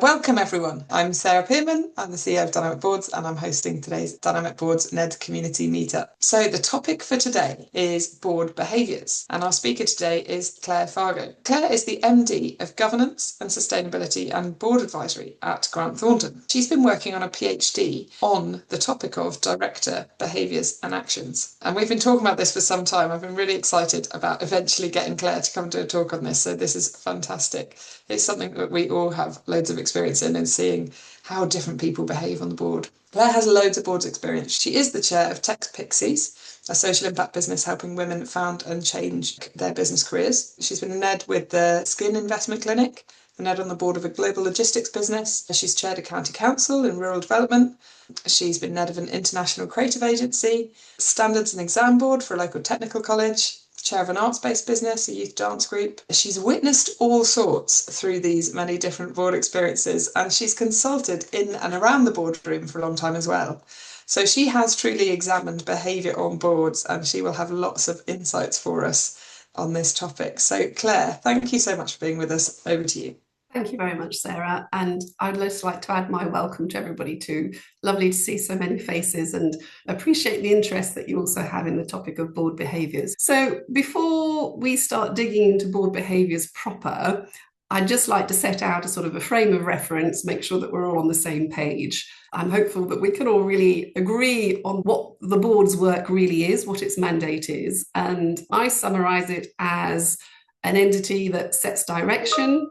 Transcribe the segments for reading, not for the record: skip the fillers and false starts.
Welcome everyone. I'm Sarah Pearman. I'm the CEO of Dynamic Boards and I'm hosting today's Dynamic Boards NED Community Meetup. So the topic for today is board behaviours and our speaker today is Claire Fargeot. Claire is the MD of Governance and Sustainability and Board Advisory at Grant Thornton. She's been working on a PhD on the topic of director behaviours and actions. And we've been talking about this for some time. I've been really excited about eventually getting Claire to come do a talk on this. So this is fantastic. It's something that we all have loads of experience in and seeing how different people behave on the board. Claire has loads of boards experience. She is the chair of Tech Pixies, a social impact business helping women found and change their business careers. She's been a NED with the Skin Investment Clinic, a NED on the board of a global logistics business. She's chaired a county council in rural development. She's been NED of an international creative agency, standards and exam board for a local technical college, chair of an arts-based business, a youth dance group. She's witnessed all sorts through these many different board experiences, and she's consulted in and around the boardroom for a long time as well. So she has truly examined behaviour on boards, and she will have lots of insights for us on this topic. So Claire, thank you so much for being with us. Over to you. Thank you very much, Sarah. And I'd just like to add my welcome to everybody too. Lovely to see so many faces and appreciate the interest that you also have in the topic of board behaviours. So before we start digging into board behaviours proper, I'd just like to set out a sort of a frame of reference, make sure that we're all on the same page. I'm hopeful that we can all really agree on what the board's work really is, what its mandate is. And I summarise it as an entity that sets direction,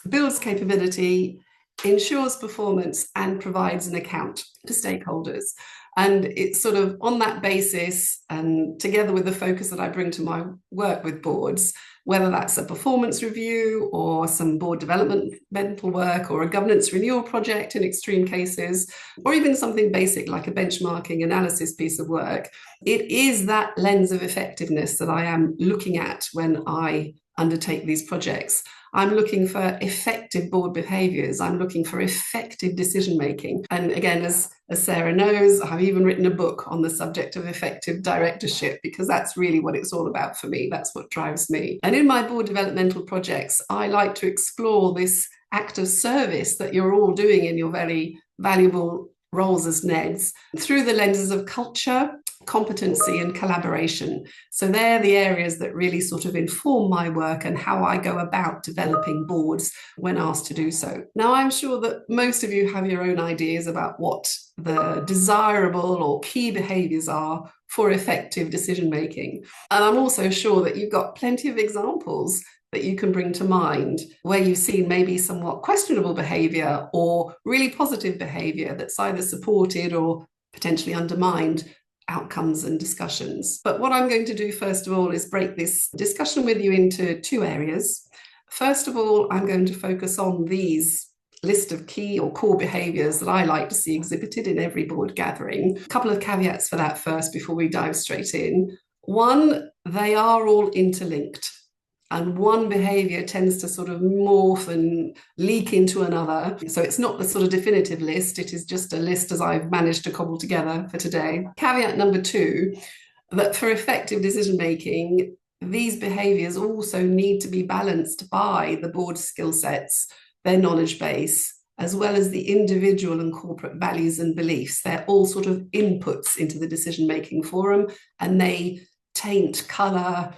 builds capability, ensures performance, and provides an account to stakeholders. And it's sort of on that basis, and together with the focus that I bring to my work with boards, whether that's a performance review or some board developmental work or a governance renewal project in extreme cases, or even something basic like a benchmarking analysis piece of work, it is that lens of effectiveness that I am looking at when I undertake these projects. I'm looking for effective board behaviours. I'm looking for effective decision making. And again, as Sarah knows, I've even written a book on the subject of effective directorship, because that's really what it's all about for me. That's what drives me. And in my board developmental projects, I like to explore this act of service that you're all doing in your very valuable roles as NEDs through the lenses of culture, competency and collaboration. So they're the areas that really sort of inform my work and how I go about developing boards when asked to do so. Now, I'm sure that most of you have your own ideas about what the desirable or key behaviours are for effective decision making. And I'm also sure that you've got plenty of examples that you can bring to mind where you've seen maybe somewhat questionable behaviour or really positive behaviour that's either supported or potentially undermined outcomes and discussions. But what I'm going to do first of all is break this discussion with you into two areas. First of all, I'm going to focus on these list of key or core behaviours that I like to see exhibited in every board gathering. A couple of caveats for that first before we dive straight in. One, they are all interlinked. And one behaviour tends to sort of morph and leak into another. So it's not the sort of definitive list, it is just a list as I've managed to cobble together for today. Caveat number two, that for effective decision making, these behaviours also need to be balanced by the board's skill sets, their knowledge base, as well as the individual and corporate values and beliefs. They're all sort of inputs into the decision making forum, and they taint, colour,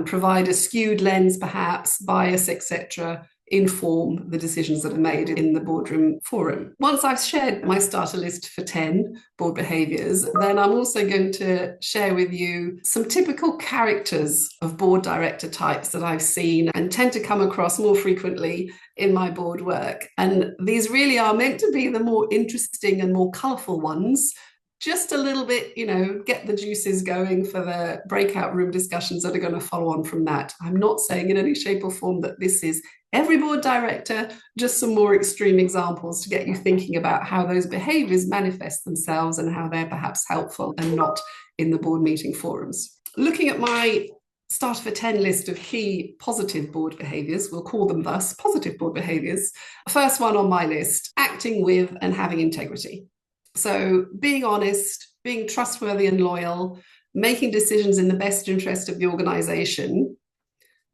provide a skewed lens, perhaps, bias, etc., inform the decisions that are made in the boardroom forum. Once I've shared my starter list for 10 board behaviours, then I'm also going to share with you some typical characters of board director types that I've seen and tend to come across more frequently in my board work. And these really are meant to be the more interesting and more colourful ones, just a little bit, get the juices going for the breakout room discussions that are going to follow on from that. I'm not saying in any shape or form that this is every board director, just some more extreme examples to get you thinking about how those behaviours manifest themselves and how they're perhaps helpful and not in the board meeting forums. Looking at my starter for 10 list of key positive board behaviours, we'll call them thus, positive board behaviours. First one on my list, acting with and having integrity. So being honest, being trustworthy and loyal, making decisions in the best interest of the organisation,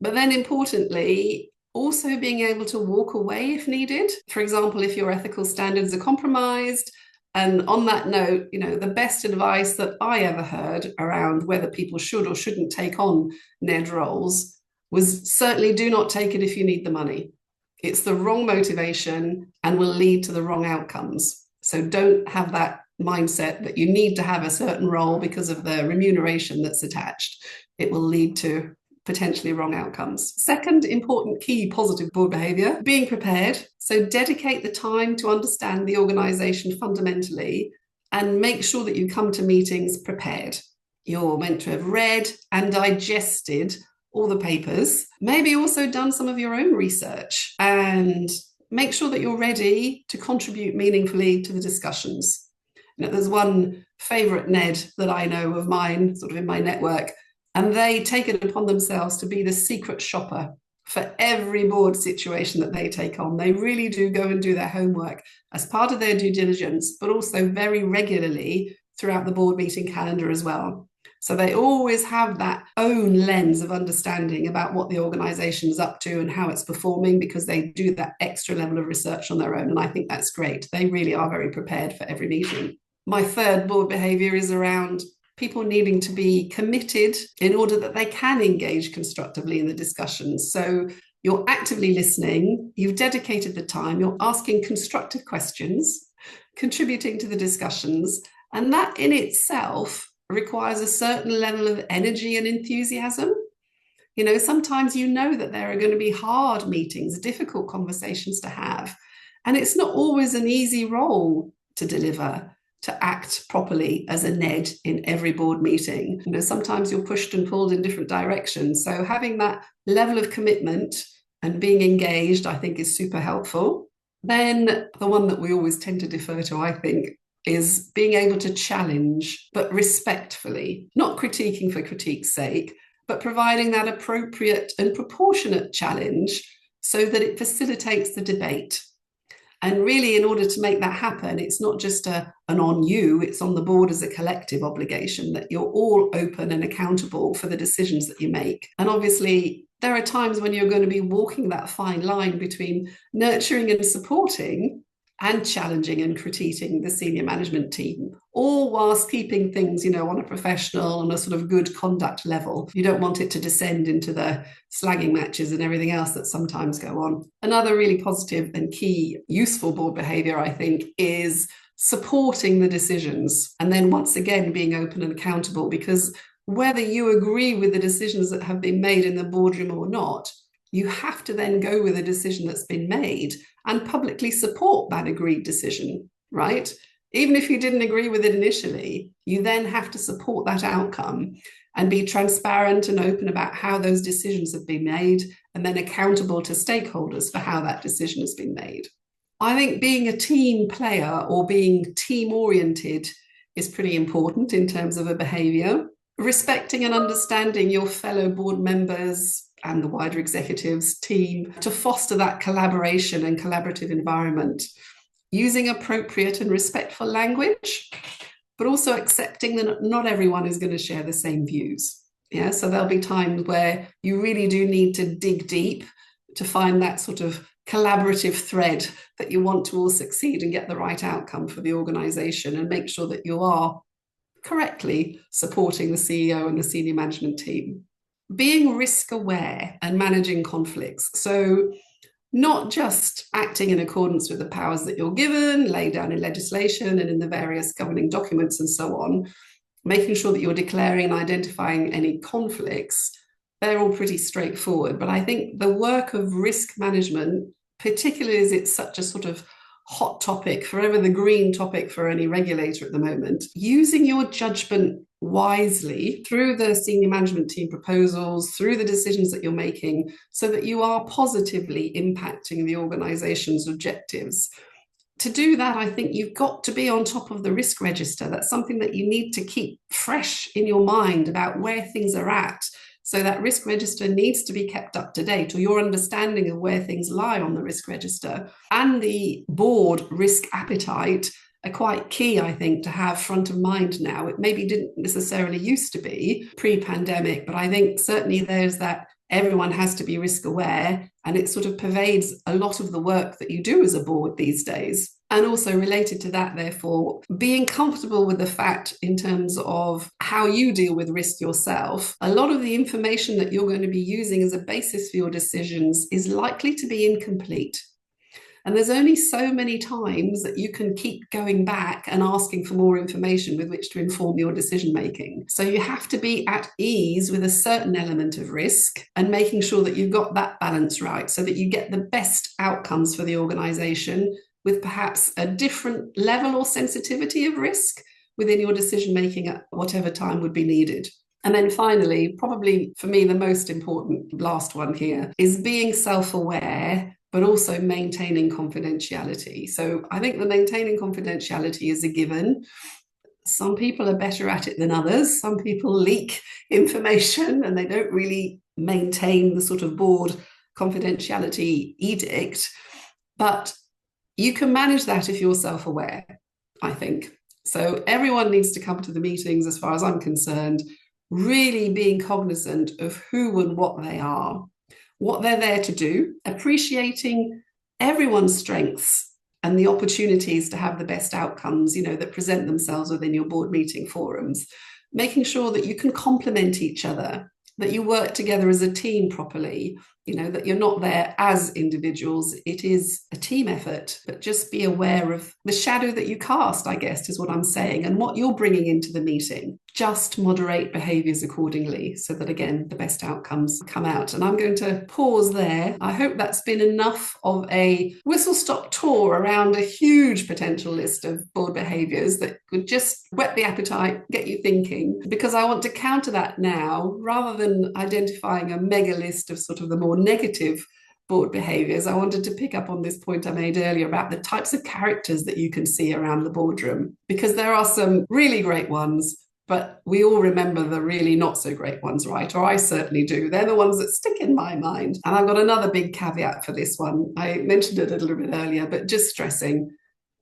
but then importantly, Also being able to walk away if needed. For example, if your ethical standards are compromised. And on that note, the best advice that I ever heard around whether people should or shouldn't take on NED roles was certainly do not take it if you need the money. It's the wrong motivation and will lead to the wrong outcomes. So don't have that mindset that you need to have a certain role because of the remuneration that's attached. It will lead to potentially wrong outcomes. Second important key positive board behaviour, being prepared. So dedicate the time to understand the organisation fundamentally and make sure that you come to meetings prepared. You're meant to have read and digested all the papers, maybe also done some of your own research, and make sure that you're ready to contribute meaningfully to the discussions. There's one favourite NED that I know of mine, sort of in my network, and they take it upon themselves to be the secret shopper for every board situation that they take on. They really do go and do their homework as part of their due diligence, but also very regularly throughout the board meeting calendar as well. So they always have that own lens of understanding about what the organisation is up to and how it's performing, because they do that extra level of research on their own. And I think that's great. They really are very prepared for every meeting. My third board behaviour is around people needing to be committed in order that they can engage constructively in the discussions. So you're actively listening, you've dedicated the time, you're asking constructive questions, contributing to the discussions, and that in itself requires a certain level of energy and enthusiasm. Sometimes that there are going to be hard meetings, difficult conversations to have, and it's not always an easy role to deliver, to act properly as a NED in every board meeting. Sometimes you're pushed and pulled in different directions. So having that level of commitment and being engaged, I think, is super helpful. Then the one that we always tend to defer to, I think, is being able to challenge, but respectfully, not critiquing for critique's sake, but providing that appropriate and proportionate challenge so that it facilitates the debate. And really, in order to make that happen, it's not just an on you, it's on the board as a collective obligation that you're all open and accountable for the decisions that you make. And obviously, there are times when you're going to be walking that fine line between nurturing and supporting and challenging and critiquing the senior management team, all whilst keeping things, on a professional and a sort of good conduct level. You don't want it to descend into the slagging matches and everything else that sometimes go on. Another really positive and key useful board behaviour, I think, is supporting the decisions. And then once again, being open and accountable, because whether you agree with the decisions that have been made in the boardroom or not, you have to then go with a decision that's been made and publicly support that agreed decision, right? Even if you didn't agree with it initially, you then have to support that outcome and be transparent and open about how those decisions have been made, and then accountable to stakeholders for how that decision has been made. I think being a team player or being team-oriented is pretty important in terms of a behaviour. Respecting and understanding your fellow board members and the wider executives team to foster that collaboration and collaborative environment, using appropriate and respectful language, but also accepting that not everyone is going to share the same views. Yeah, so there'll be times where you really do need to dig deep to find that sort of collaborative thread that you want to all succeed and get the right outcome for the organisation, and make sure that you are correctly supporting the CEO and the senior management team. Being risk aware and managing conflicts. So not just acting in accordance with the powers that you're given, laid down in legislation and in the various governing documents and so on, making sure that you're declaring and identifying any conflicts. They're all pretty straightforward. But I think the work of risk management, particularly as it's such a sort of hot topic, forever the green topic for any regulator at the moment, using your judgment wisely through the senior management team proposals, through the decisions that you're making, so that you are positively impacting the organization's objectives. To do that, I think you've got to be on top of the risk register. That's something that you need to keep fresh in your mind about where things are at. So that risk register needs to be kept up to date, or your understanding of where things lie on the risk register and the board risk appetite are quite key, I think, to have front of mind now. It maybe didn't necessarily used to be pre-pandemic, but I think certainly there's that everyone has to be risk aware, and it sort of pervades a lot of the work that you do as a board these days. And also related to that, therefore, being comfortable with the fact in terms of how you deal with risk yourself, a lot of the information that you're going to be using as a basis for your decisions is likely to be incomplete. And there's only so many times that you can keep going back and asking for more information with which to inform your decision making. So you have to be at ease with a certain element of risk and making sure that you've got that balance right so that you get the best outcomes for the organization with perhaps a different level or sensitivity of risk within your decision making at whatever time would be needed. And then finally, probably for me, the most important last one here is being self-aware, but also maintaining confidentiality. So I think the maintaining confidentiality is a given. Some people are better at it than others. Some people leak information and they don't really maintain the sort of board confidentiality edict. But you can manage that if you're self-aware, I think. So everyone needs to come to the meetings, as far as I'm concerned, really being cognizant of who and what they are, what they're there to do, appreciating everyone's strengths and the opportunities to have the best outcomes, that present themselves within your board meeting forums, making sure that you can complement each other, that you work together as a team properly, that you're not there as individuals. It is a team effort, but just be aware of the shadow that you cast, I guess, is what I'm saying, and what you're bringing into the meeting. Just moderate behaviours accordingly so that, again, the best outcomes come out. And I'm going to pause there. I hope that's been enough of a whistle-stop tour around a huge potential list of board behaviours that could just whet the appetite, get you thinking, because I want to counter that now, rather than identifying a mega list of sort of the more negative board behaviours. I wanted to pick up on this point I made earlier about the types of characters that you can see around the boardroom, because there are some really great ones, but we all remember the really not so great ones, right? Or I certainly do. They're the ones that stick in my mind. And I've got another big caveat for this one. I mentioned it a little bit earlier, but just stressing,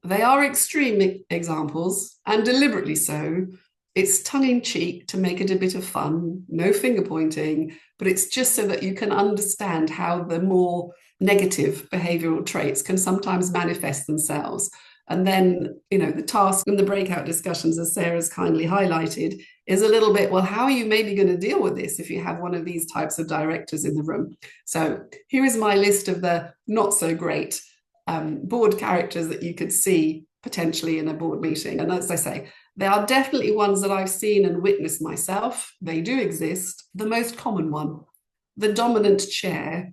they are extreme examples, and deliberately so. It's tongue-in-cheek to make it a bit of fun, no finger pointing, but it's just so that you can understand how the more negative behavioural traits can sometimes manifest themselves. And then, the task in the breakout discussions, as Sarah's kindly highlighted, is a little bit, well, how are you maybe going to deal with this if you have one of these types of directors in the room? So here is my list of the not so great board characters that you could see potentially in a board meeting. And as I say, there are definitely ones that I've seen and witnessed myself. They do exist. The most common one, the dominant chair,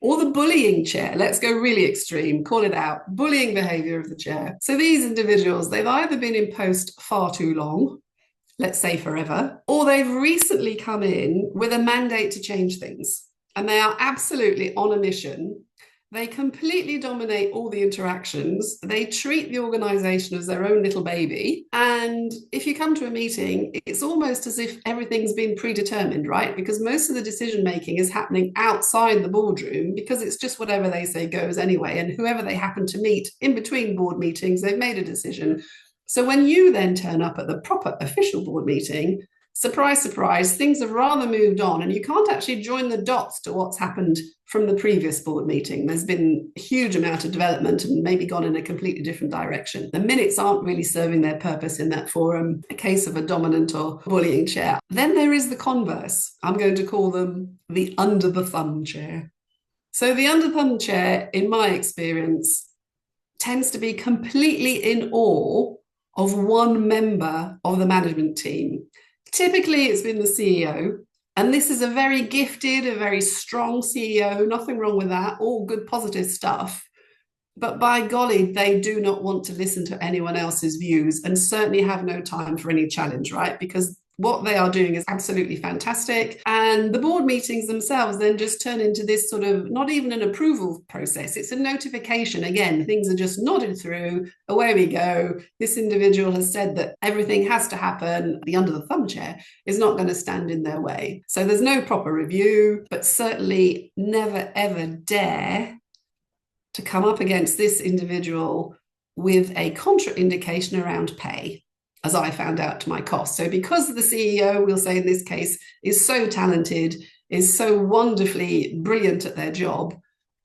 or the bullying chair. Let's go really extreme, call it out, bullying behaviour of the chair. So these individuals, they've either been in post far too long, let's say forever, or they've recently come in with a mandate to change things. And they are absolutely on a mission. They completely dominate all the interactions. They treat the organisation as their own little baby. And if you come to a meeting, it's almost as if everything's been predetermined, right? Because most of the decision making is happening outside the boardroom, because it's just whatever they say goes anyway. And whoever they happen to meet in between board meetings, they've made a decision. So when you then turn up at the proper official board meeting, surprise, surprise, things have rather moved on, and you can't actually join the dots to what's happened from the previous board meeting. There's been a huge amount of development and maybe gone in a completely different direction. The minutes aren't really serving their purpose in that forum, a case of a dominant or bullying chair. Then there is the converse. I'm going to call them the under the thumb chair. So the under the thumb chair, in my experience, tends to be completely in awe of one member of the management team. Typically, it's been the CEO, and this is a very gifted, a very strong CEO, nothing wrong with that, all good, positive stuff. But by golly, they do not want to listen to anyone else's views, and certainly have no time for any challenge, right? Because what they are doing is absolutely fantastic. And the board meetings themselves then just turn into this sort of, not even an approval process, it's a notification. Again, things are just nodded through, away we go. This individual has said that everything has to happen. The under the thumb chair is not going to stand in their way. So there's no proper review, but certainly never ever dare to come up against this individual with a contraindication around pay, as I found out to my cost. So because the CEO, we'll say in this case, is so talented, is so wonderfully brilliant at their job,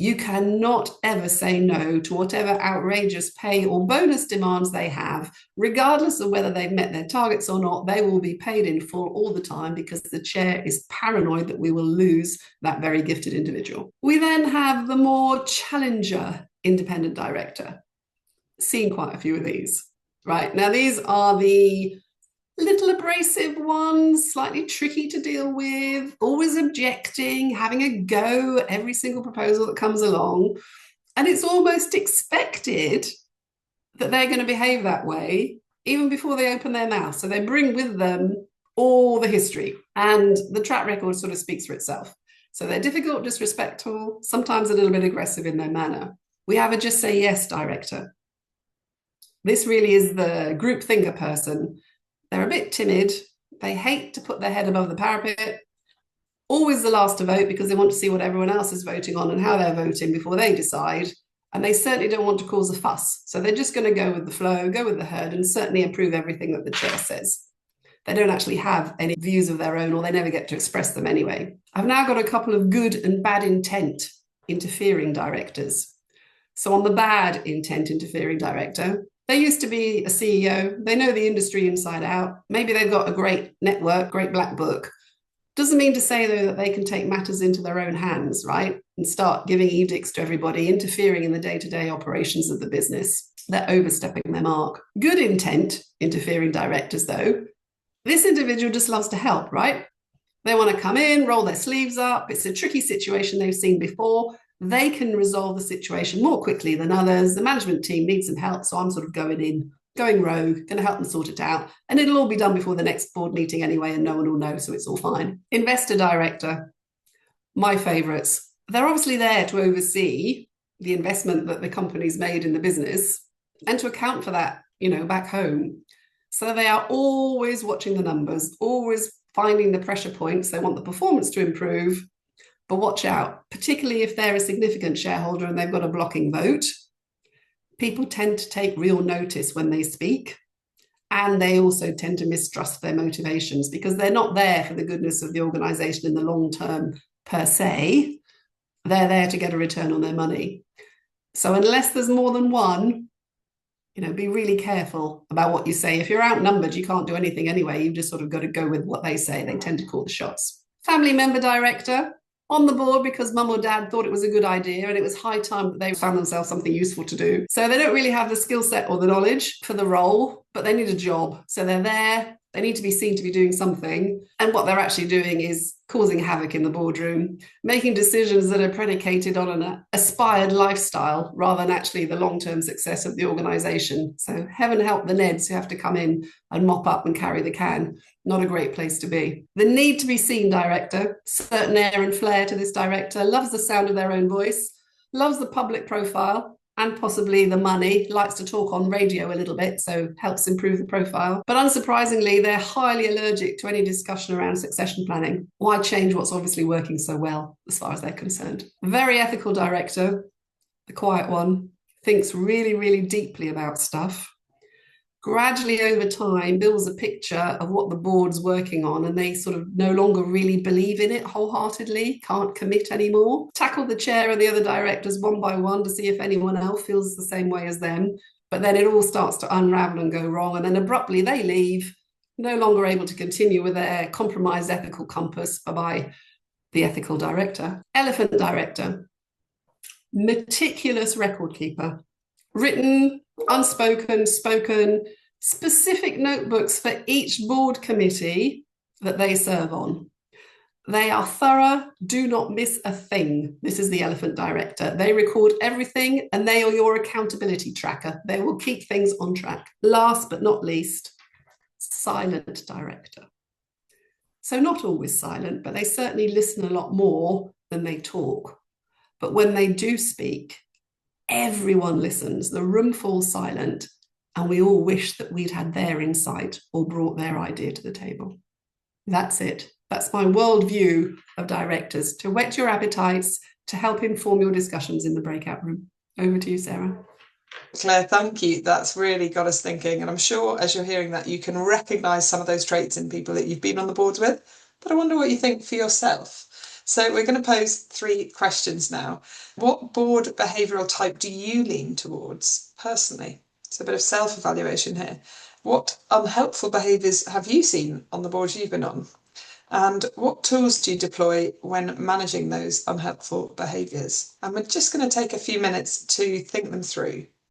you cannot ever say no to whatever outrageous pay or bonus demands they have, regardless of whether they've met their targets or not. They will be paid in full all the time because the chair is paranoid that we will lose that very gifted individual. We then have the more challenger independent director. Seen quite a few of these, right? Now, these are the little abrasive ones, slightly tricky to deal with, always objecting, having a go at every single proposal that comes along. And it's almost expected that they're going to behave that way even before they open their mouth. So they bring with them all the history, and the track record sort of speaks for itself. So they're difficult, disrespectful, sometimes a little bit aggressive in their manner. We have a just say yes director. This really is the group thinker person. They're a bit timid. They hate to put their head above the parapet. Always the last to vote because they want to see what everyone else is voting on and how they're voting before they decide. And they certainly don't want to cause a fuss. So they're just going to go with the flow, go with the herd, and certainly approve everything that the chair says. They don't actually have any views of their own, or they never get to express them anyway. I've now got a couple of good and bad intent interfering directors. So on the bad intent interfering director, they used to be a CEO. They know the industry inside out. Maybe they've got a great network, great black book. Doesn't mean to say, though, that they can take matters into their own hands, right? And start giving edicts to everybody, interfering in the day-to-day operations of the business. They're overstepping their mark. Good intent interfering directors, though. This individual just loves to help, right? They want to come in, roll their sleeves up. It's a tricky situation they've seen before. They can resolve the situation more quickly than others. The management team needs some help, so I'm sort of going in, going rogue, going to help them sort it out. And it'll all be done before the next board meeting anyway, and no one will know, so it's all fine. Investor director, my favourites. They're obviously there to oversee the investment that the company's made in the business and to account for that, back home. So they are always watching the numbers, always finding the pressure points. They want the performance to improve. But watch out, particularly if they're a significant shareholder and they've got a blocking vote. People tend to take real notice when they speak, and they also tend to mistrust their motivations because they're not there for the goodness of the organisation in the long term per se. They're there to get a return on their money. So unless there's more than one, be really careful about what you say. If you're outnumbered, you can't do anything anyway. You've just sort of got to go with what they say. They tend to call the shots. Family member director. On the board because mum or dad thought it was a good idea and it was high time that they found themselves something useful to do. So they don't really have the skill set or the knowledge for the role, but they need a job. So they're there. They need to be seen to be doing something. And what they're actually doing is causing havoc in the boardroom, making decisions that are predicated on an aspired lifestyle rather than actually the long-term success of the organisation. So heaven help the Neds who have to come in and mop up and carry the can. Not a great place to be. The need to be seen director, certain air and flair to this director, loves the sound of their own voice, loves the public profile, and possibly the money, likes to talk on radio a little bit, so helps improve the profile. But unsurprisingly, they're highly allergic to any discussion around succession planning. Why change what's obviously working so well, as far as they're concerned? Very ethical director, the quiet one, thinks really, really deeply about stuff. Gradually over time builds a picture of what the board's working on, and they sort of no longer really believe in it wholeheartedly, can't commit anymore. Tackle the chair and the other directors one by one to see if anyone else feels the same way as them, but then it all starts to unravel and go wrong, and then abruptly they leave, no longer able to continue with their compromised ethical compass. Bye-bye, the ethical director. Elephant director, meticulous record keeper. Written, unspoken, spoken, specific notebooks for each board committee that they serve on. They are thorough, do not miss a thing. This is the elephant director. They record everything and they are your accountability tracker. They will keep things on track. Last but not least, silent director. So not always silent, but they certainly listen a lot more than they talk. But when they do speak, everyone listens, the room falls silent, and we all wish that we'd had their insight or brought their idea to the table. That's it. That's my worldview of directors, to whet your appetites, to help inform your discussions in the breakout room. Over to you, Sarah. Claire, thank you. That's really got us thinking. And I'm sure as you're hearing that, you can recognise some of those traits in people that you've been on the boards with. But I wonder what you think for yourself. So we're going to pose 3 questions now. What board behavioural type do you lean towards personally? So a bit of self-evaluation here. What unhelpful behaviours have you seen on the boards you've been on? And what tools do you deploy when managing those unhelpful behaviours? And we're just going to take a few minutes to think them through.